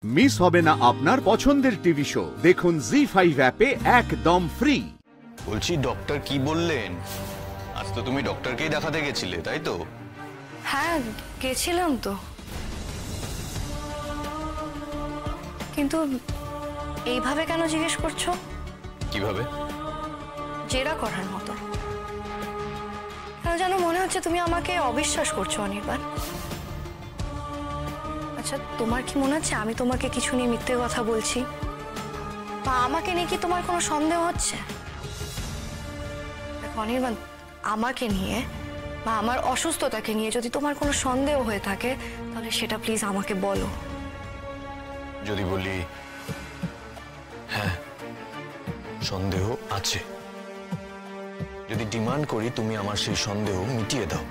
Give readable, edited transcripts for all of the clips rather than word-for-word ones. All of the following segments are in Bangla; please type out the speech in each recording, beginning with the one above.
মিস হবে না আপনার পছন্দের টিভি শো। দেখুন জি5 অ্যাপে একদম ফ্রি। বলছি ডক্টর কি বললেন? আজ তো তুমি ডক্টরকেই দেখাতে গেছিলে, তাই তো? হ্যাঁ গেছিলাম তো, কিন্তু এইভাবে কেন জিজ্ঞেস করছো? কিভাবে? জেরা করার মতো। কেন যেন মনে হচ্ছে তুমি আমাকে অবিশ্বাস করছো অনির্বাণ। আচ্ছা তোমার কি মনে হচ্ছে আমি তোমাকে কিছু নিয়ে মিথ্যে কথা বলছি, বা আমাকে নিয়ে কি তোমার কোনো সন্দেহ হচ্ছে? দেখো অনির্বাণ, আমাকে নিয়ে বা আমার অসুস্থতাকে নিয়ে যদি তোমার কোনো সন্দেহ হয়ে থাকে তাহলে সেটা প্লিজ আমাকে বলো। যদি বলি হ্যাঁ সন্দেহ আছে, যদি ডিমান্ড করি তুমি আমার সেই সন্দেহ মিটিয়ে দাও,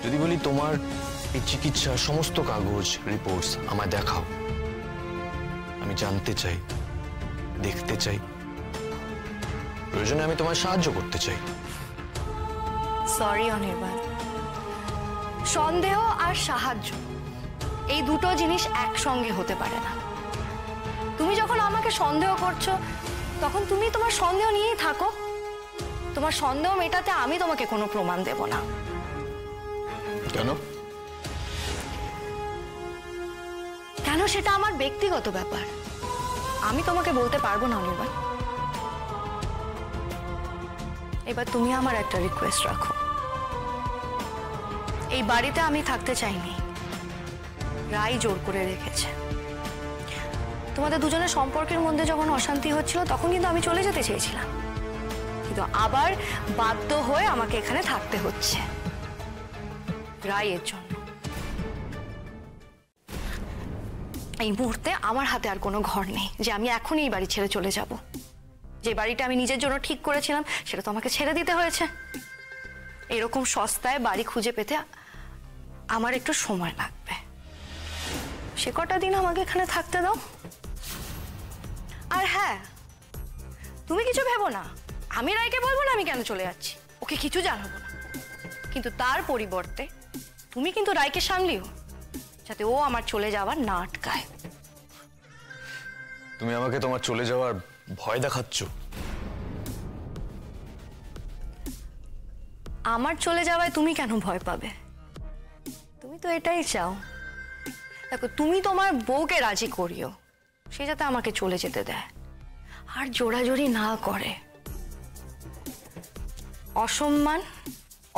যদি বলি তোমার এই চিকিৎসার সমস্ত কাগজ রিপোর্টস আমায় দেখাও, আমি জানতে চাই, দেখতে চাই, প্রয়োজনে আমি তোমায় সাহায্য করতে চাই। সরি অনির্বাণ, সন্দেহ আর সাহায্য এই দুটো জিনিস একসঙ্গে হতে পারে না। তুমি যখন আমাকে সন্দেহ করছো তখন তুমি তোমার সন্দেহ নিয়েই থাকো। তোমার সন্দেহ মেটাতে আমি তোমাকে কোনো প্রমাণ দেব না। কেন? কেন সেটা আমার ব্যক্তিগত ব্যাপার, আমি তোমাকে বলতে পারবো না অনির্বাণ। এবার তুমি আমার একটা রিকোয়েস্ট রাখো। এই বাড়িতে আমি থাকতে চাইনি, রাই জোর করে রেখেছে। তোমাদের দুজনের সম্পর্কের মধ্যে যখন অশান্তি হচ্ছিল তখন কিন্তু আমি চলে যেতে চেয়েছিলাম, কিন্তু আবার বাধ্য হয়ে আমাকে এখানে থাকতে হচ্ছে রায়ের জন্য। এই মুহূর্তে আমার হাতে আর কোনো ঘর নেই যে আমি এখনই এই বাড়ি ছেড়ে চলে যাব। যে বাড়িটা আমি নিজের জন্য ঠিক করেছিলাম সেটা তো আমাকে ছেড়ে দিতে হয়েছে। এরকম সস্তায় বাড়ি খুঁজে পেতে আমার একটু সময় লাগবে। সে কটা দিন আমাকে এখানে থাকতে দাও। আর হ্যাঁ, তুমি কিছু ভেবো না, আমি রায়কে বলবো না আমি কেন চলে যাচ্ছি, ওকে কিছু জানাবো না। কিন্তু তার পরিবর্তে তুমি কিন্তু রায়কে সামলিও, যাতে ও আমার চলে যাওয়ার না আটকায়। তুমি আমাকে তোমার চলে যাওয়ার ভয় দেখাচ্ছ? আমার চলে যাওয়ায় তুমি কেন ভয় পাবে? তুমি তো এটাই চাও। দেখো, তুমি তোমার বউকে রাজি করিও, সে যাতে আমাকে চলে যেতে দেয় আর জোরাজোরি না করে। অসম্মান,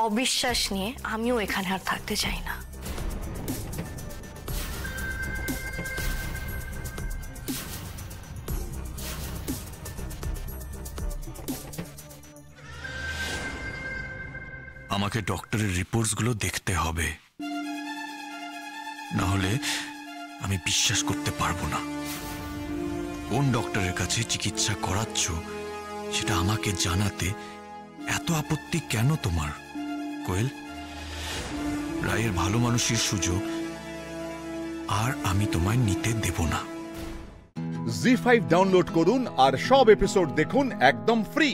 অবিশ্বাস নিয়ে আমিও এখানে আর থাকতে চাই না। আমাকে ডক্টরের রিপোর্টসগুলো দেখতে হবে, না হলে আমি বিশ্বাস করতে পারবো না। কোন ডক্টরের কাছে চিকিৎসা করাচ্ছ সেটা আমাকে জানাতে এত আপত্তি কেন তোমার? কোয়েল, রায়ের ভালো মানুষের সুযোগ আর আমি তোমায় নিতে দেব না। জি5 ডাউনলোড করুন আর সব এপিসোড দেখুন একদম ফ্রি।